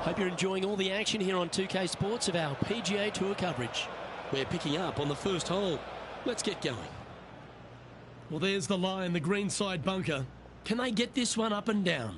Hope you're enjoying all the action here on 2K Sports of our PGA Tour coverage. We're picking up on the first hole. Let's get going. Well, there's the line, the greenside bunker. Can they get this one up and down?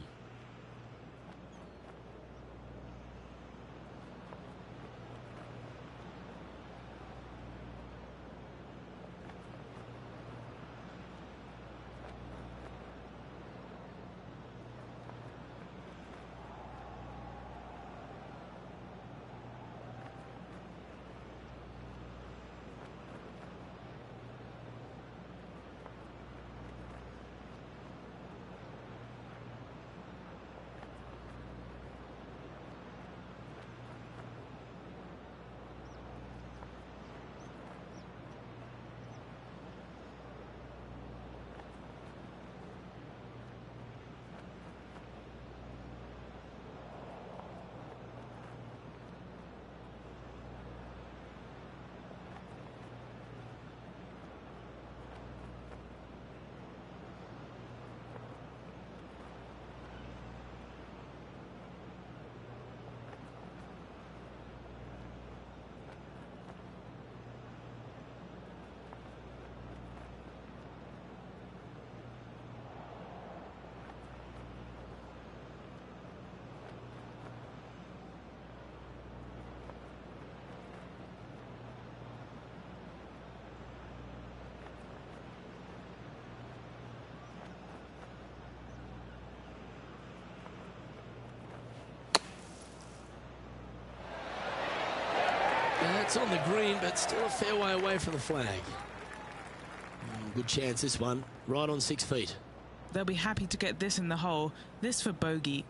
It's on the green, but still a fair way away from the flag. Good chance, this one. Right on 6 feet. They'll be happy to get this in the hole. This for bogey.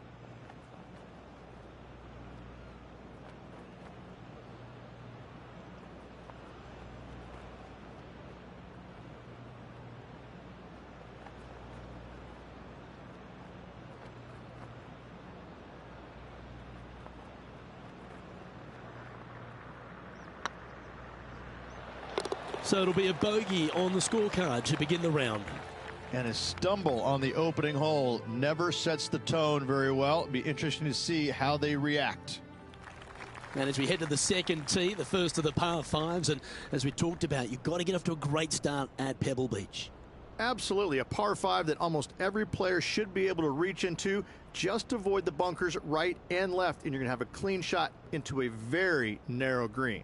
So it'll be a bogey on the scorecard to begin the round. And a stumble on the opening hole never sets the tone very well. It'll be interesting to see how they react. And as we head to the second tee, the first of the par fives, and as we talked about, you've got to get off to a great start at Pebble Beach. Absolutely, a par 5 that almost every player should be able to reach into. Just avoid the bunkers right and left, and you're going to have a clean shot into a very narrow green.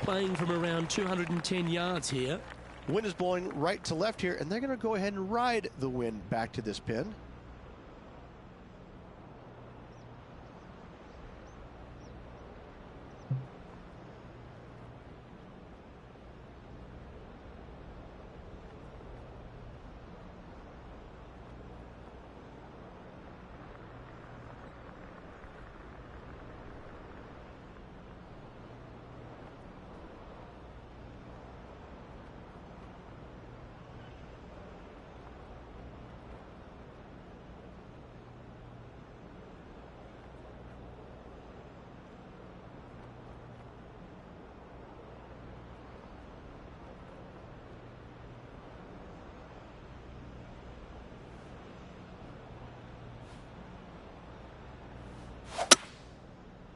Playing from around 210 yards here. Wind is blowing right to left here, and they're going to go ahead and ride the wind back to this pin.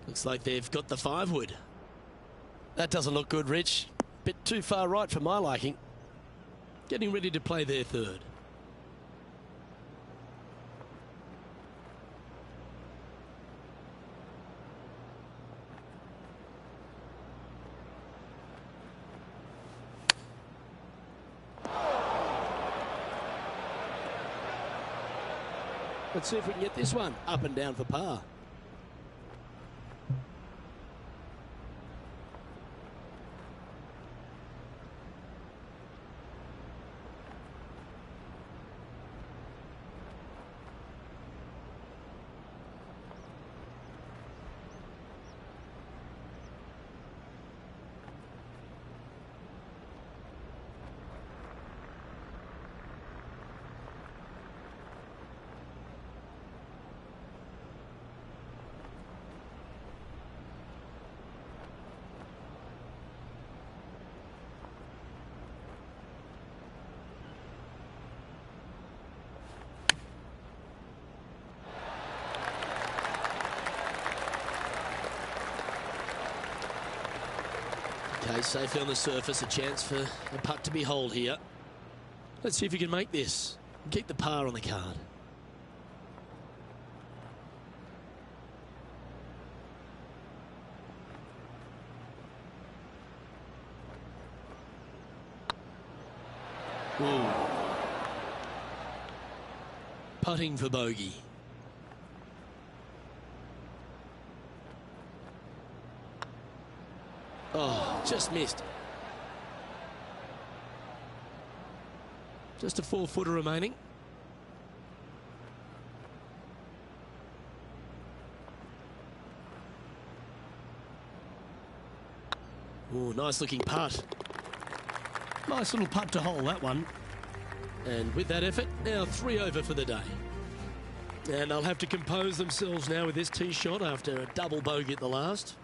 Looks like they've got the 5-wood. That doesn't look good, Rich. Bit too far right for my liking. Getting ready to play their third. Let's see if we can get this one up and down for par. Okay, safely on the surface, a chance for a putt to be holed here. Let's see if you can make this and keep the par on the card. Ooh. Putting for bogey. Oh, just missed. Just a 4-footer remaining. Oh, nice looking putt. Nice little putt to hole, that one. And with that effort, now 3 over for the day. And they'll have to compose themselves now with this tee shot after a double bogey at the last.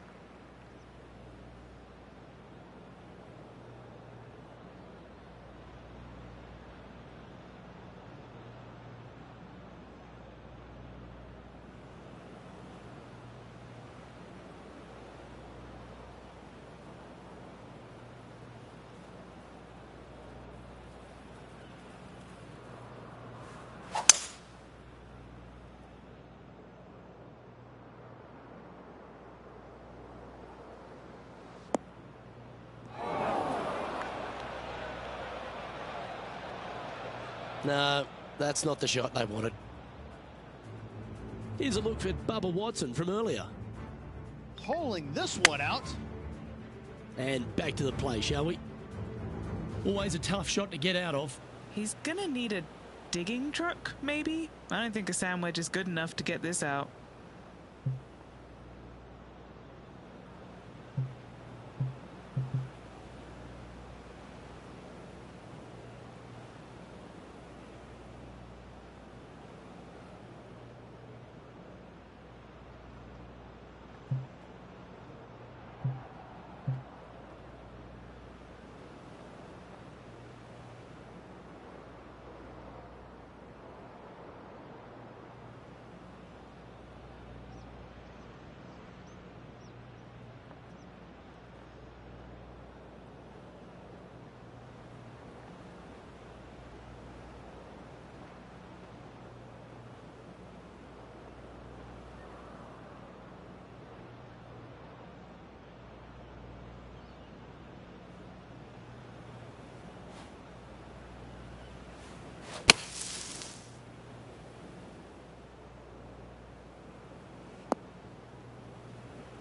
No, that's not the shot they wanted. Here's a look at Bubba Watson from earlier. Holing this one out. And back to the play, shall we? Always a tough shot to get out of. He's gonna need a digging truck, maybe? I don't think a sand wedge is good enough to get this out.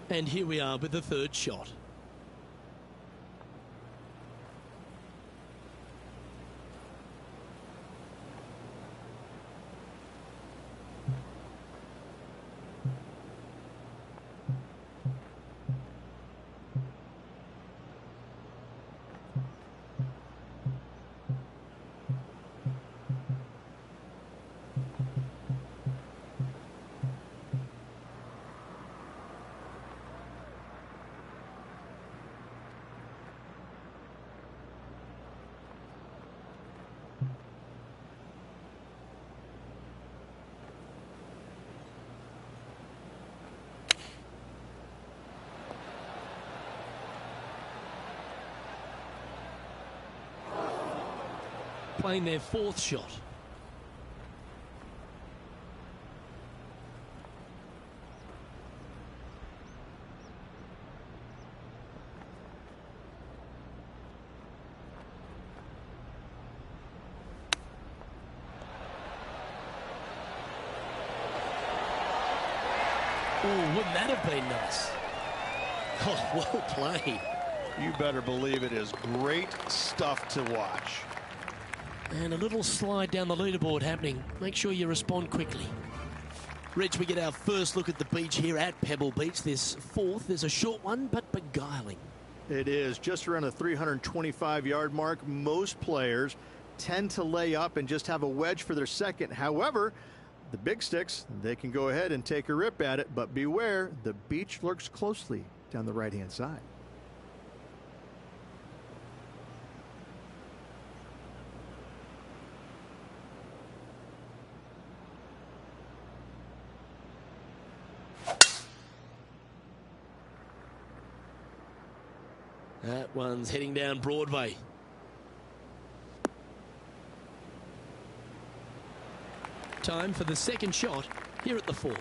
And here we are with the third shot. Playing their fourth shot. Oh, wouldn't that have been nice? Oh, well played. You better believe it is great stuff to watch. And a little slide down the leaderboard happening. Make sure you respond quickly. Rich, we get our first look at the beach here at Pebble Beach. This fourth is a short one, but beguiling. It is just around the 325-yard mark. Most players tend to lay up and just have a wedge for their second. However, the big sticks, they can go ahead and take a rip at it, but beware, the beach lurks closely down the right-hand side. That one's heading down Broadway. Time for the second shot here at the fourth.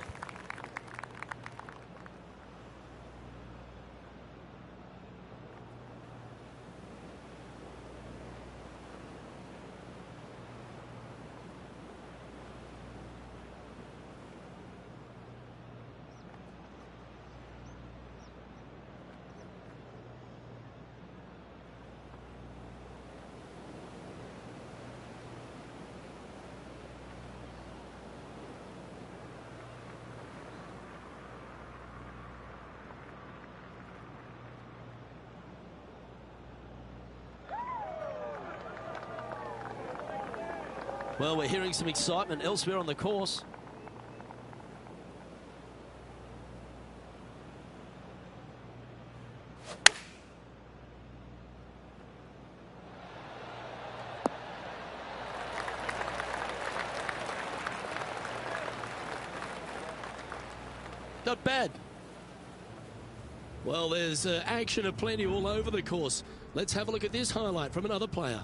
Well, we're hearing some excitement elsewhere on the course. Not bad. Well, there's action aplenty all over the course. Let's have a look at this highlight from another player.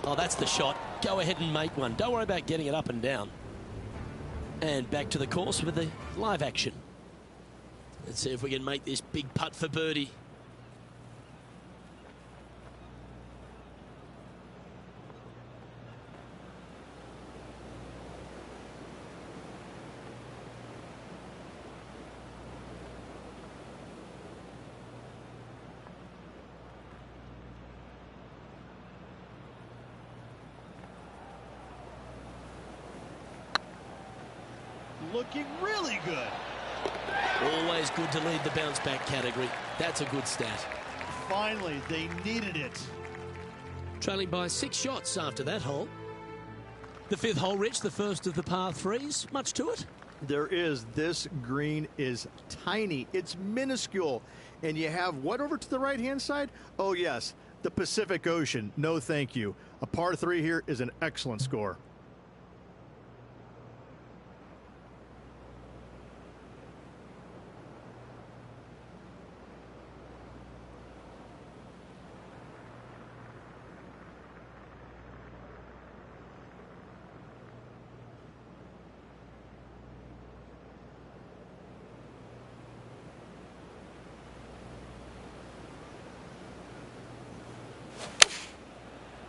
Oh, that's the shot. Go ahead and make one. Don't worry about getting it up and down. And back to the course with the live action. Let's see if we can make this big putt for birdie. Looking really good. Always good to lead the bounce back category. That's a good stat. Finally, they needed it. Trailing by 6 shots after that hole. The fifth hole, Rich, the first of the par threes. Much to it? There is. This green is tiny. It's minuscule. And you have what over to the right-hand side? Oh, yes, the Pacific Ocean. No, thank you. A par 3 here is an excellent score.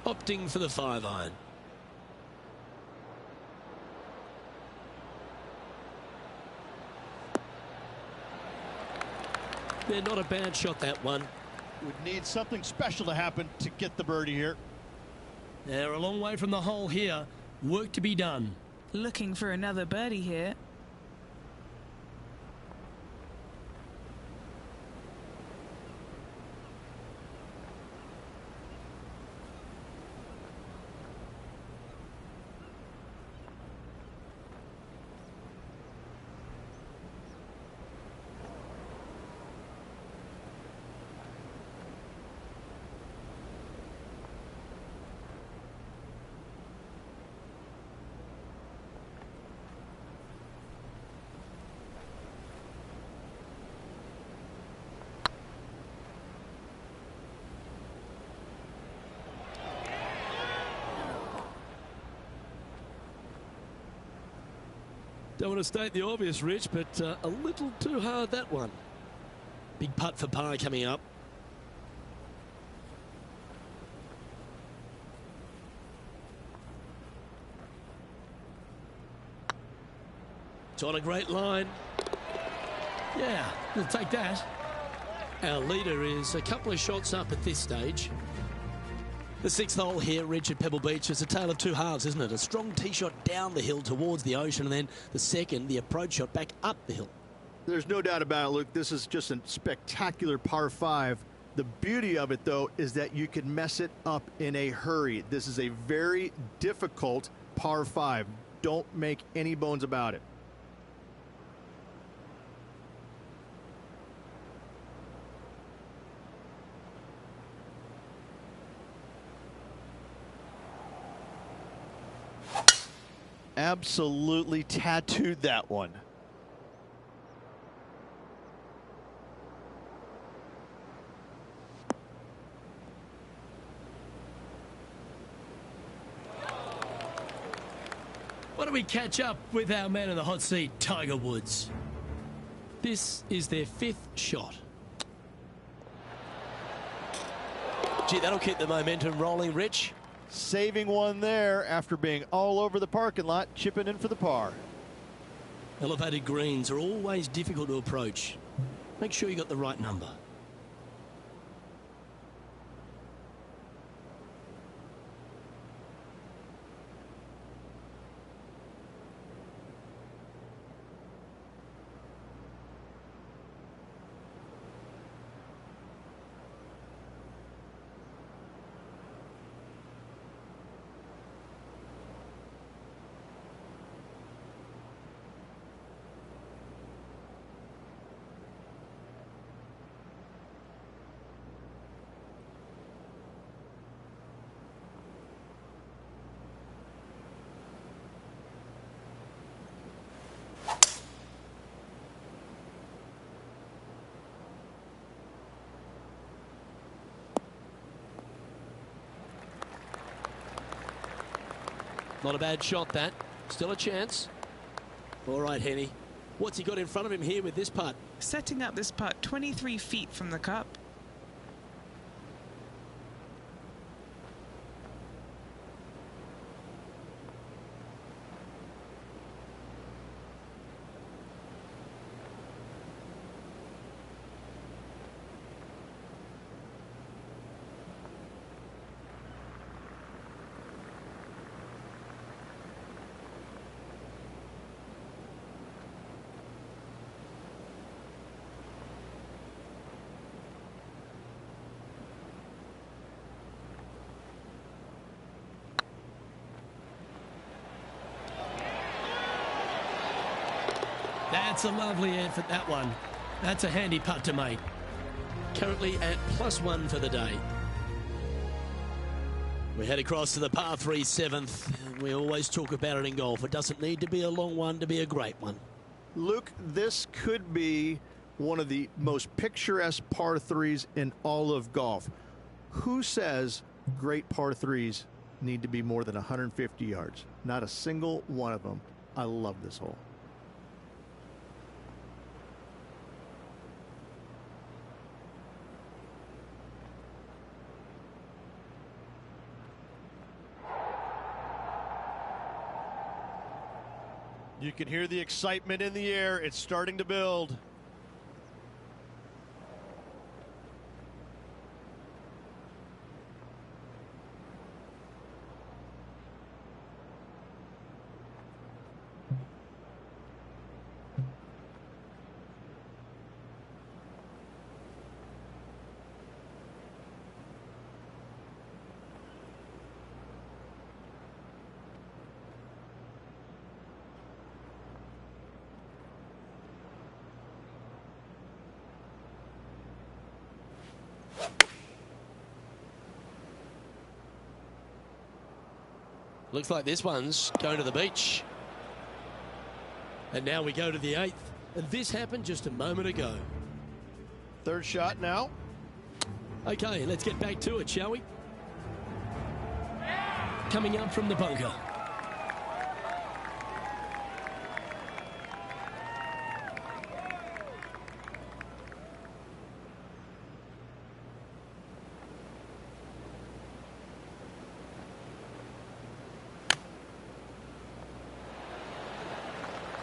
Opting for the 5-iron. They're not a bad shot, that one. Would need something special to happen to get the birdie here. They're a long way from the hole here. Work to be done. Looking for another birdie here. Don't want to state the obvious, Rich, but a little too hard, that one. Big putt for par coming up. It's on a great line. Yeah, we'll take that. Our leader is a couple of shots up at this stage. The 6th hole here, Rich, at Pebble Beach, is a tale of two halves, isn't it? A strong tee shot down the hill towards the ocean, and then the second, the approach shot back up the hill. There's no doubt about it, Luke. This is just a spectacular par 5. The beauty of it, though, is that you can mess it up in a hurry. This is a very difficult par 5. Don't make any bones about it. Absolutely tattooed that one. Why don't we catch up with our man in the hot seat, Tiger Woods? This is their 5th shot. Gee, that'll keep the momentum rolling, Rich. Saving one there after being all over the parking lot, chipping in for the par. Elevated greens are always difficult to approach. Make sure you got the right number. Not a bad shot, that. Still a chance. All right, Henny. What's he got in front of him here with this putt? Setting up this putt 23 feet from the cup. That's a lovely effort, that one. That's a handy putt to make. Currently at +1 for the day. We head across to the par 3 7th. We always talk about it in golf. It doesn't need to be a long one to be a great one. Luke, this could be one of the most picturesque par 3s in all of golf. Who says great par 3s need to be more than 150 yards? Not a single one of them. I love this hole. You can hear the excitement in the air. It's starting to build. Looks like this one's going to the beach. And now we go to the 8th. And this happened just a moment ago. Third shot now. Okay, let's get back to it, shall we? Coming up from the bunker.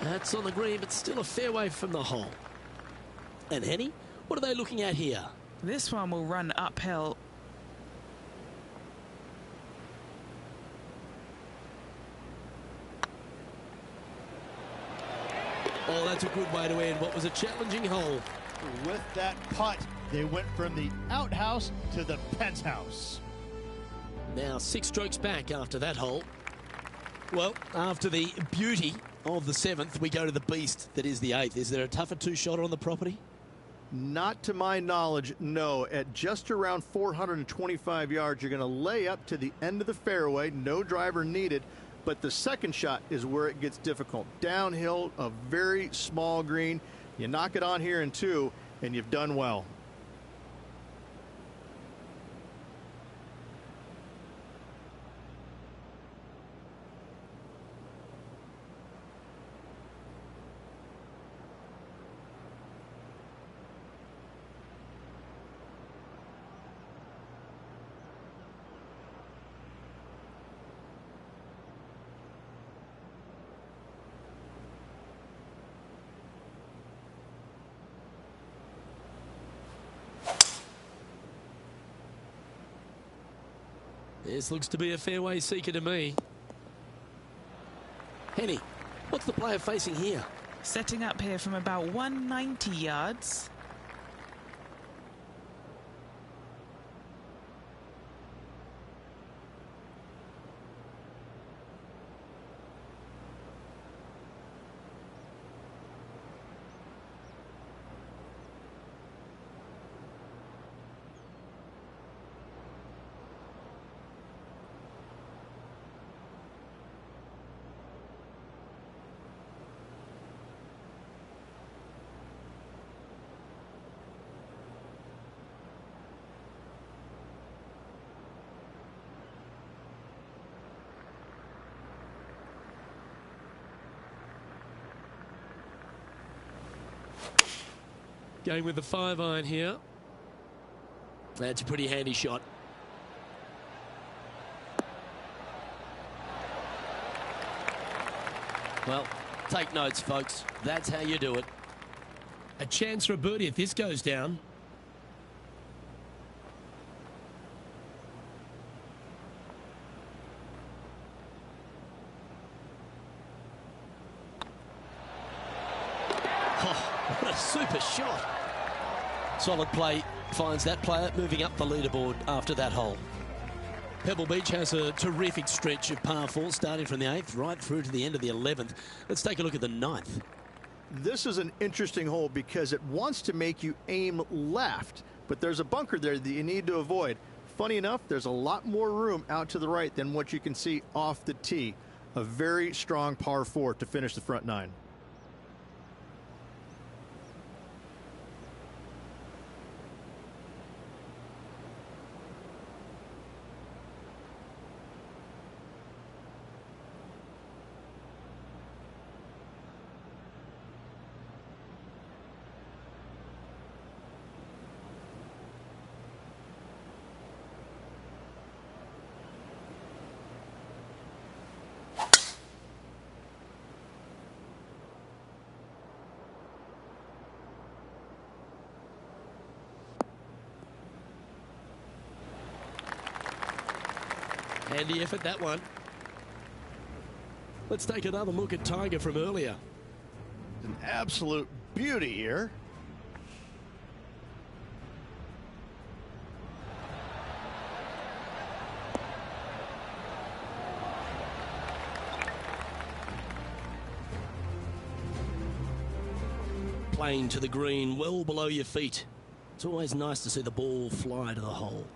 That's on the green, but still a fair way from the hole. And Henny, what are they looking at here? This one will run uphill. Oh, that's a good way to end what was a challenging hole. With that putt, they went from the outhouse to the penthouse. Now 6 strokes back after that hole. Well, after the beauty of the 7th, we go to the beast that is the 8th. Is there a tougher 2-shotter on the property? Not to my knowledge, no. At just around 425 yards, you're going to lay up to the end of the fairway. No driver needed. But the second shot is where it gets difficult. Downhill, a very small green. You knock it on here in 2, and you've done well. This looks to be a fairway seeker to me. Henny, what's the player facing here? Setting up here from about 190 yards. Going with the 5-iron here. That's a pretty handy shot. Well, take notes, folks. That's how you do it. A chance for a birdie if this goes down. Oh, what a super shot. Solid play finds that player moving up the leaderboard after that hole. Pebble Beach has a terrific stretch of par 4 starting from the 8th right through to the end of the 11th. Let's take a look at the 9th. This is an interesting hole because it wants to make you aim left, but there's a bunker there that you need to avoid. Funny enough, there's a lot more room out to the right than what you can see off the tee. A very strong par 4 to finish the front 9. Handy effort, that one. Let's take another look at Tiger from earlier. An absolute beauty here. Playing to the green, well below your feet. It's always nice to see the ball fly to the hole.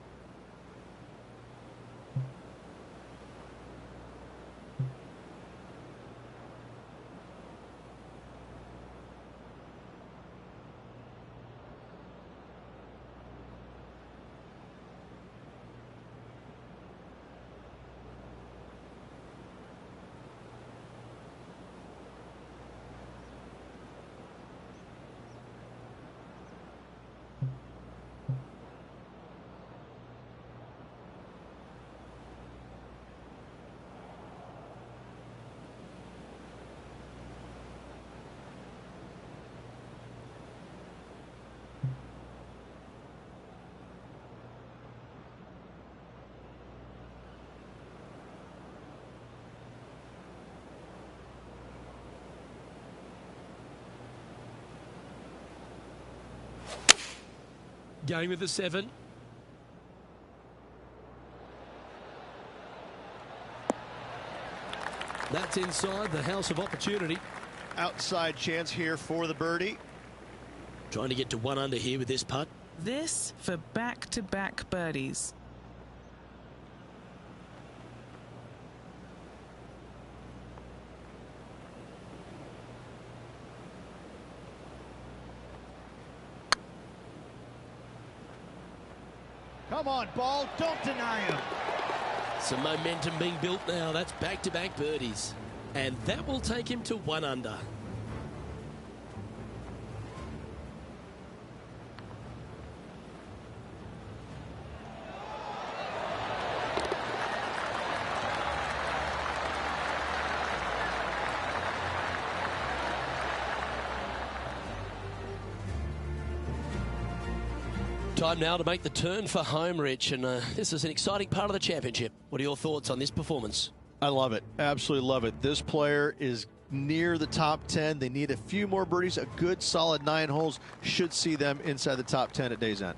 Going with the 7. That's inside the house of opportunity. Outside chance here for the birdie. Trying to get to 1 under here with this putt. This for back-to-back birdies. Come on, ball. Don't deny him. Some momentum being built now. That's back-to-back birdies. And that will take him to 1 under. Time now to make the turn for home, Rich, and this is an exciting part of the championship. What are your thoughts on this performance? I love it. Absolutely love it. This player is near the top 10. They need a few more birdies. A good, solid 9 holes should see them inside the top 10 at day's end.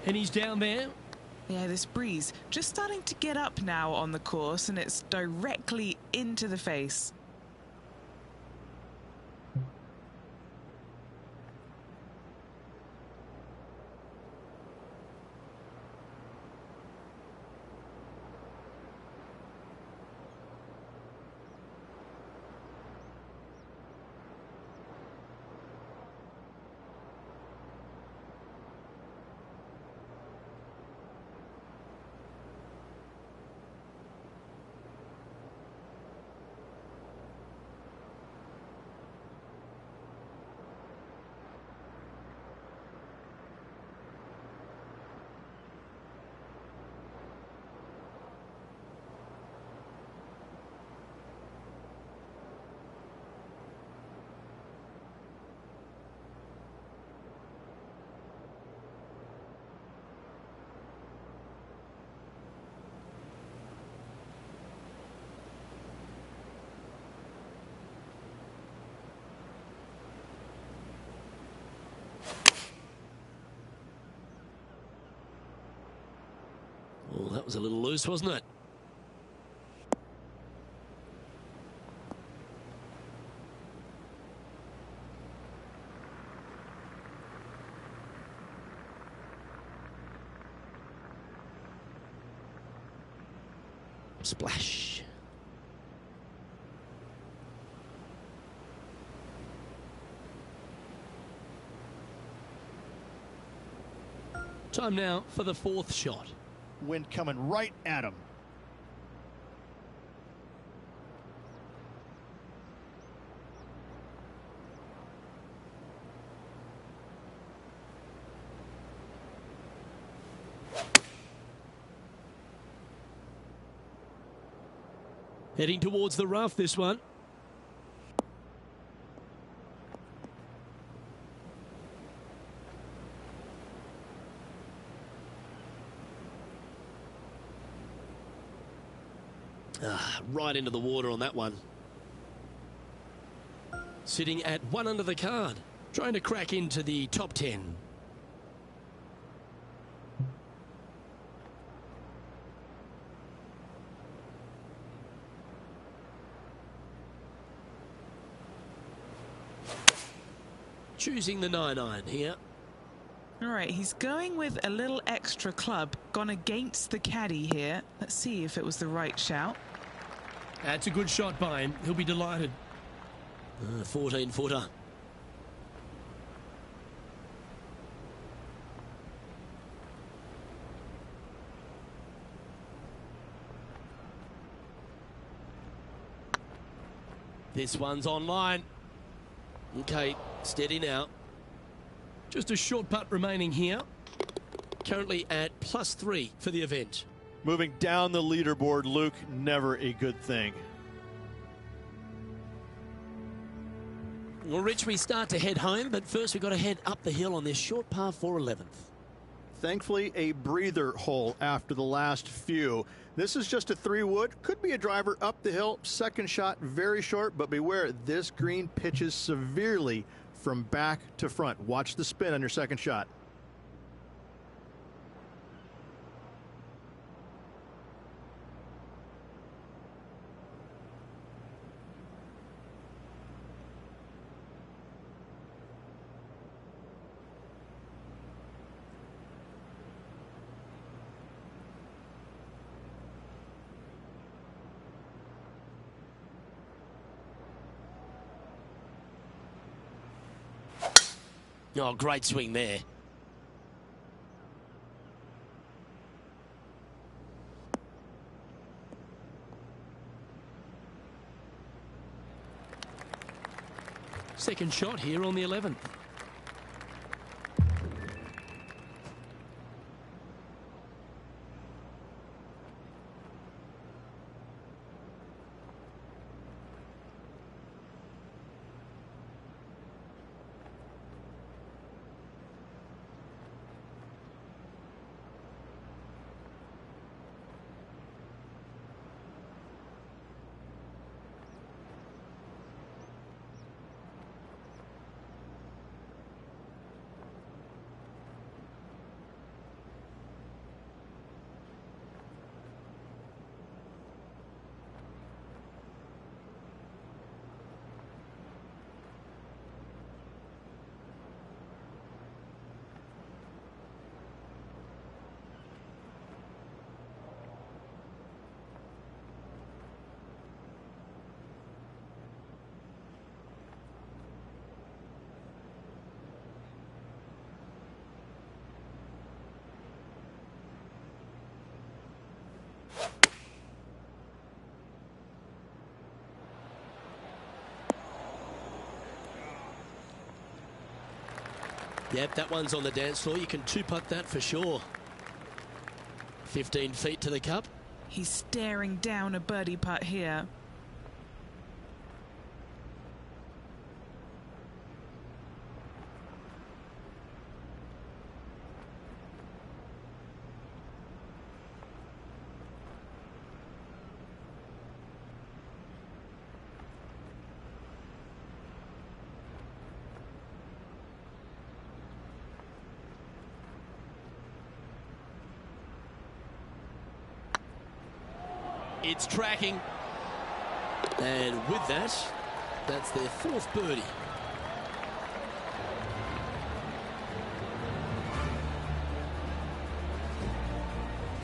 And he's down there. Yeah, this breeze just starting to get up now on the course, and it's directly into the face. Well, that was a little loose, wasn't it? Splash. Time now for the 4th shot. Wind coming right at him. Heading towards the rough, this one. Right into the water on that one. Sitting at 1 under the card, trying to crack into the top 10. Choosing the 9-iron here. All right, he's going with a little extra club, gone against the caddy here. Let's see if it was the right shout. That's a good shot by him. He'll be delighted. 14-footer. This one's online. Okay, steady now. Just a short putt remaining here. Currently at +3 for the event. Moving down the leaderboard, Luke, never a good thing. Well, Rich, we start to head home, but first we've got to head up the hill on this short par 4 11th. Thankfully, a breather hole after the last few. This is just a 3-wood. Could be a driver up the hill. Second shot, very short, but beware, this green pitches severely from back to front. Watch the spin on your second shot. Oh, great swing there. Second shot here on the 11th. Yep, that one's on the dance floor. You can two-putt that for sure. 15 feet to the cup. He's staring down a birdie putt here. It's tracking. And with that, that's their 4th birdie.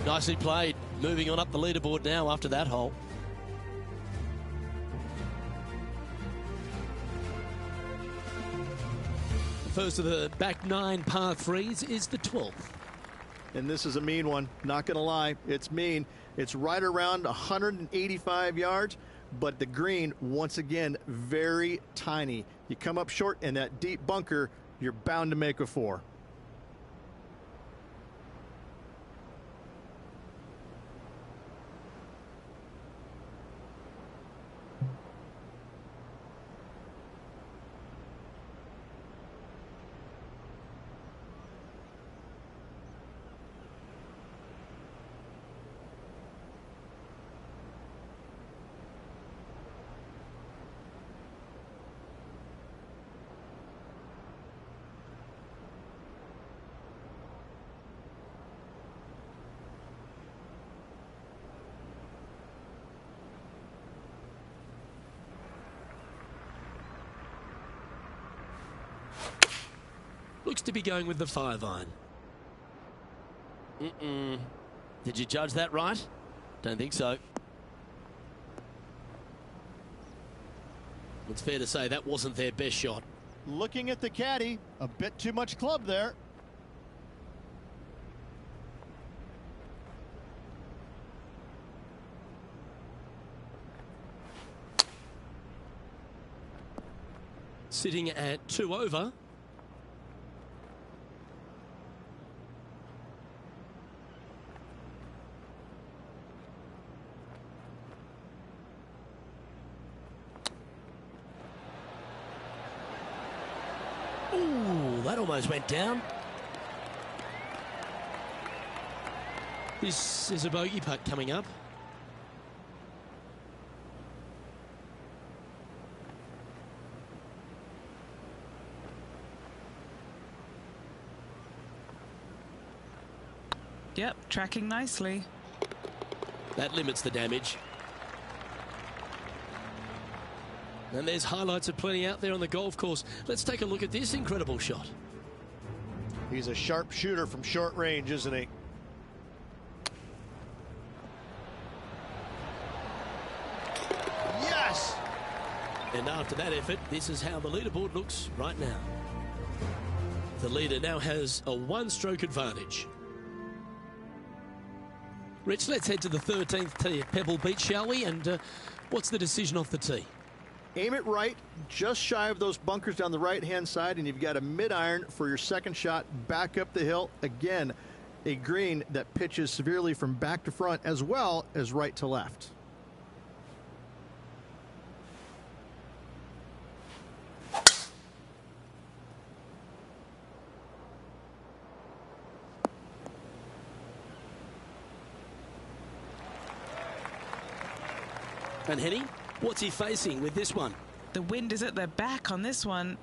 Nicely played. Moving on up the leaderboard now after that hole. First of the back 9 par 3s is the 12th. And this is a mean one, not going to lie. It's mean. It's right around 185 yards, but the green, once again, very tiny. You come up short in that deep bunker, you're bound to make a 4. Looks to be going with the 5-iron. Did you judge that right? Don't think so. It's fair to say that wasn't their best shot. Looking at the caddy, a bit too much club there. Sitting at 2 over. Ooh, that almost went down. This is a bogey putt coming up. Yep, tracking nicely. That limits the damage. And there's highlights of plenty out there on the golf course. Let's take a look at this incredible shot. He's a sharp shooter from short range, isn't he? Yes! And after that effort, this is how the leaderboard looks right now. The leader now has a one-stroke advantage. Rich, let's head to the 13th tee at Pebble Beach, shall we? And what's the decision off the tee? Aim it right, just shy of those bunkers down the right-hand side, and you've got a mid-iron for your second shot back up the hill. Again, a green that pitches severely from back to front as well as right to left. And Henny, what's he facing with this one? The wind is at their back on this one.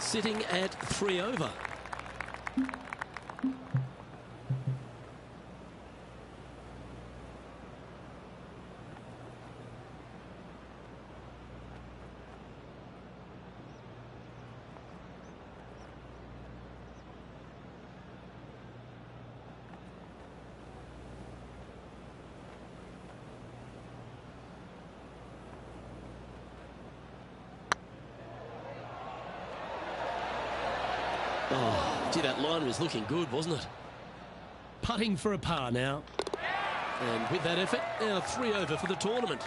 Sitting at 3 over. Oh, gee, that line was looking good, wasn't it? Putting for a par now. And with that effort, now 3 over for the tournament.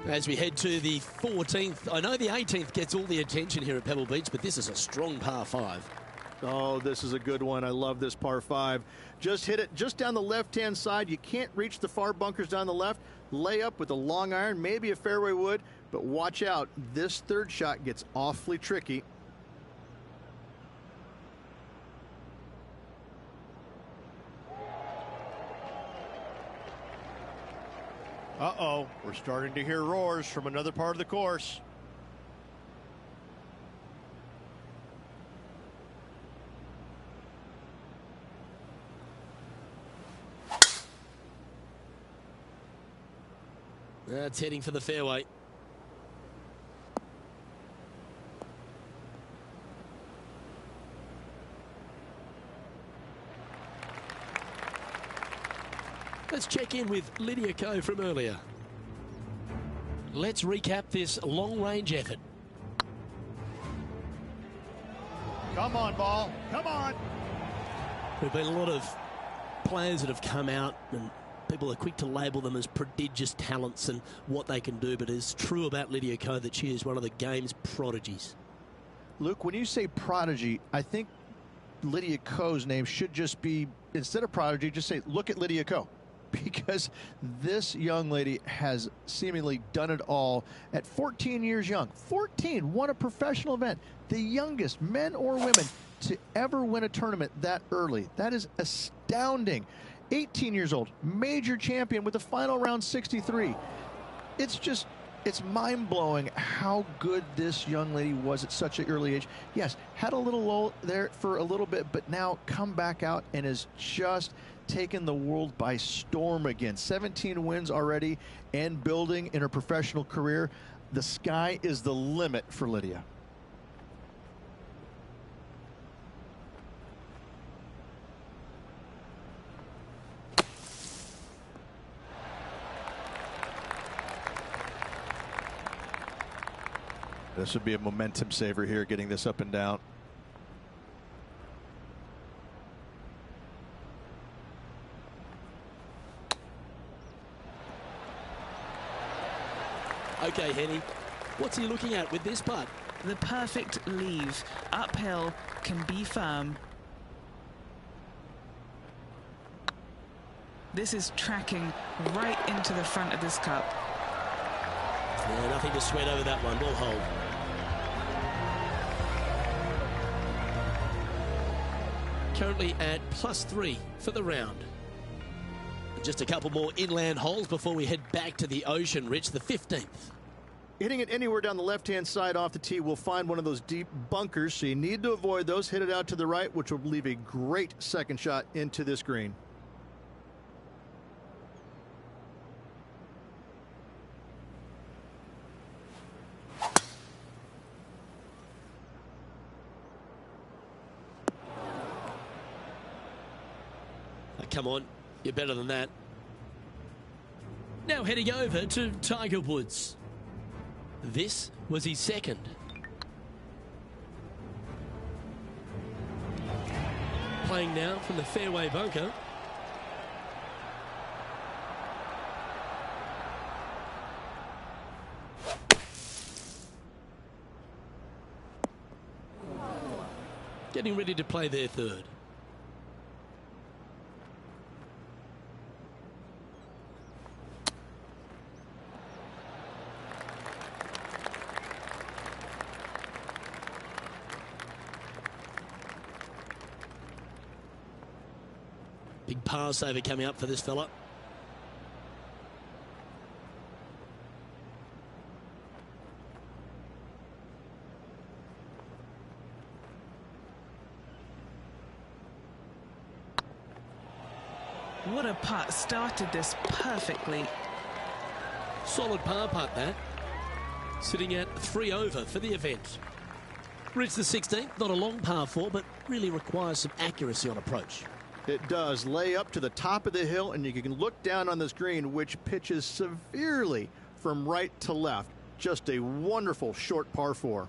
As we head to the 14th, I know the 18th gets all the attention here at Pebble Beach, but this is a strong par 5. Oh, this is a good one. I love this par 5. Just hit it just down the left-hand side. You can't reach the far bunkers down the left. Lay up with a long iron, maybe a fairway wood, but watch out. This third shot gets awfully tricky. Uh-oh, we're starting to hear roars from another part of the course. That's heading for the fairway. Let's check in with Lydia Ko from earlier. Let's recap this long-range effort. Come on, ball. Come on. There have been a lot of players that have come out, and people are quick to label them as prodigious talents and what they can do, but it's true about Lydia Ko that she is one of the game's prodigies. Luke, when you say prodigy, I think Lydia Ko's name should just be, instead of prodigy, just say, look at Lydia Ko. Because this young lady has seemingly done it all at 14 years young. 14, won a professional event. The youngest men or women to ever win a tournament that early. That is astounding. 18 years old, major champion with the final round 63. it's mind-blowing how good this young lady was at such an early age. Yes, had a little lull there for a little bit, but now come back out and is just taken the world by storm again. 17 wins already and building in her professional career. The sky is the limit for Lydia. This would be a momentum saver here, getting this up and down. Okay, Henny, what's he looking at with this putt? The perfect leave. Uphill, can be firm. This is tracking right into the front of this cup. Yeah, nothing to sweat over that one. We'll hold. Currently at +3 for the round. Just a couple more inland holes before we head back to the ocean. Rich, the 15th. Hitting it anywhere down the left-hand side off the tee will find one of those deep bunkers, so you need to avoid those. Hit it out to the right, which will leave a great second shot into this green. Come on, you're better than that. Now heading over to Tiger Woods. This was his second. Playing now from the fairway bunker. Getting ready to play their third. Big par saver coming up for this fella. What a putt. Started this perfectly. Solid par putt, that. Sitting at 3 over for the event. Reached the 16th, not a long par 4, but really requires some accuracy on approach. It does. Lay up to the top of the hill, and you can look down on this green, which pitches severely from right to left. Just a wonderful short par 4.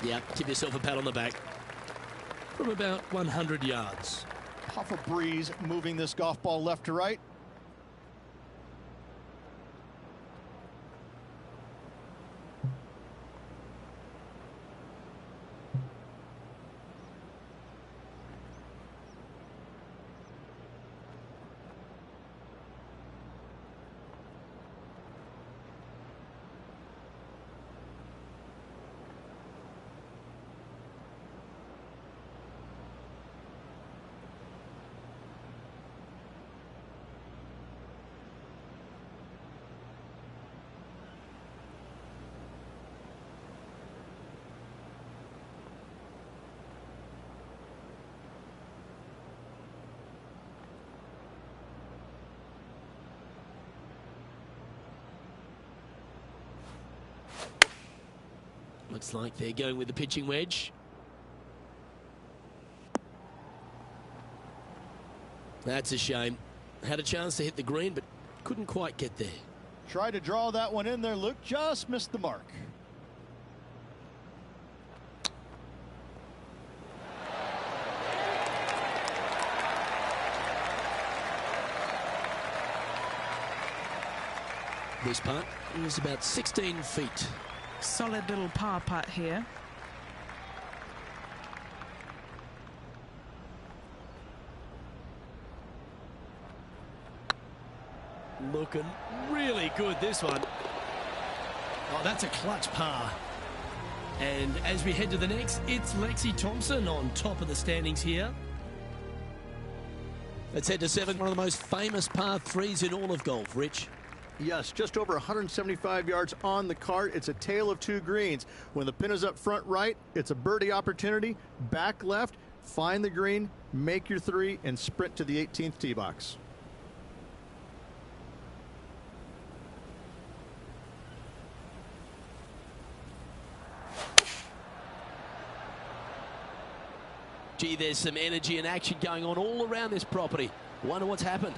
Yeah, give yourself a pat on the back. From about 100 yards. Puff of breeze moving this golf ball left to right. Looks like they're going with the pitching wedge. That's a shame. Had a chance to hit the green, but couldn't quite get there. Tried to draw that one in there, Luke. Just missed the mark. This putt is about 16 feet. Solid little par putt here. looking really good, this one. Oh, that's a clutch par. And as we head to the next, it's Lexi Thompson on top of the standings here. Let's head to 7, one of the most famous par 3s in all of golf. Rich? Yes, just over 175 yards on the cart. It's a tale of two greens. When the pin is up front right, it's a birdie opportunity. Back left, find the green, make your 3, and sprint to the 18th tee box. Gee, there's some energy and action going on all around this property. Wonder what's happened.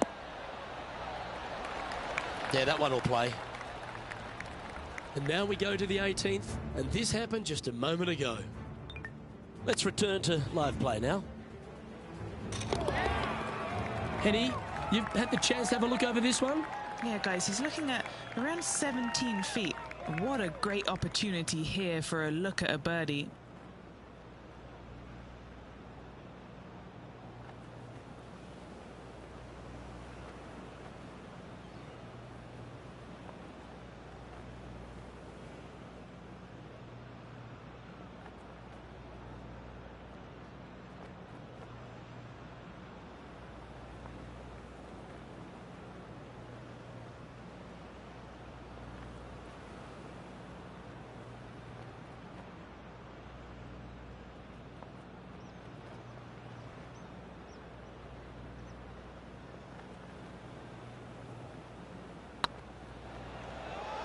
Yeah, that one will play. And now we go to the 18th, and this happened just a moment ago. Let's return to live play now. Henny, you've had the chance to have a look over this one? Yeah, guys, he's looking at around 17 feet. What a great opportunity here for a look at a birdie.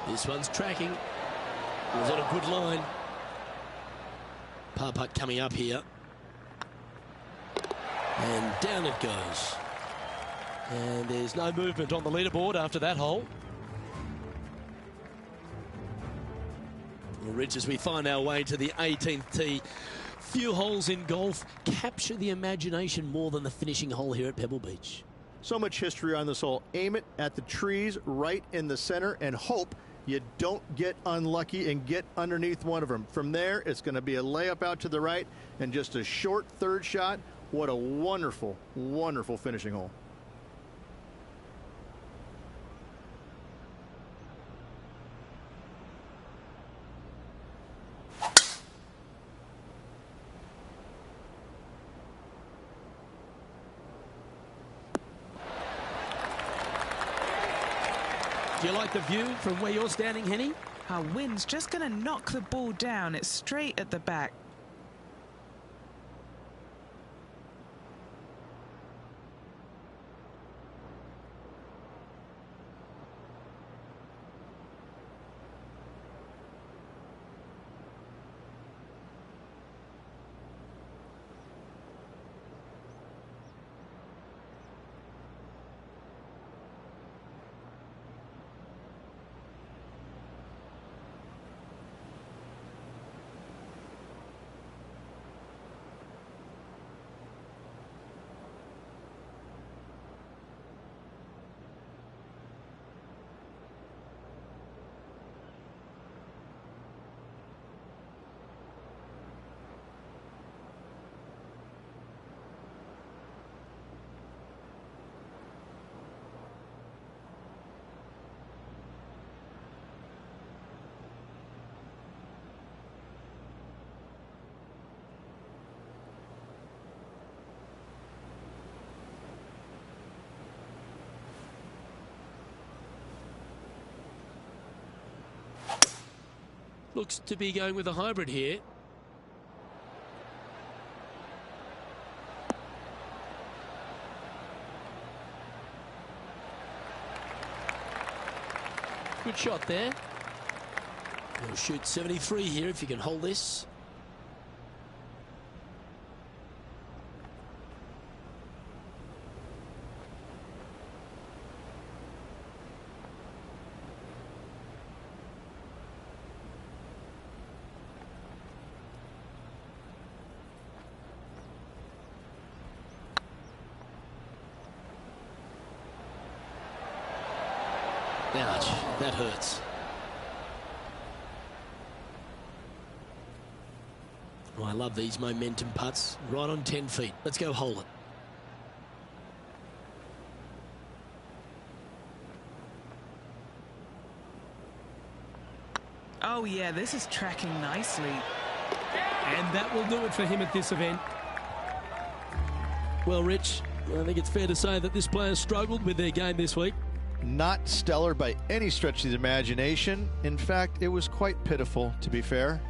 This one's tracking. It was on a good line. Par putt coming up here. And down it goes. And there's no movement on the leaderboard after that hole. Well, Rich, as we find our way to the 18th tee, few holes in golf capture the imagination more than the finishing hole here at Pebble Beach. So much history on this hole. Aim it at the trees right in the center and hope you don't get unlucky and get underneath one of them. From there, it's going to be a layup out to the right and just a short third shot. What a wonderful, wonderful finishing hole. Do you like the view from where you're standing, Henny? Our wind's just going to knock the ball down. It's straight at the back. Looks to be going with a hybrid here. Good shot there. He'll shoot 73 here if you can hold this. Ouch, that hurts. Oh, I love these momentum putts. Right on 10 feet. Let's go hole it. Oh, yeah, this is tracking nicely. And that will do it for him at this event. Well, Rich, I think it's fair to say that this player struggled with their game this week. Not stellar by any stretch of the imagination. In fact, it was quite pitiful, to be fair.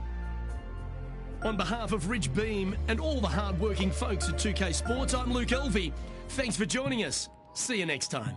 On behalf of Rich Beam and all the hard-working folks at 2K Sports, I'm Luke Elvey. Thanks for joining us. See you next time.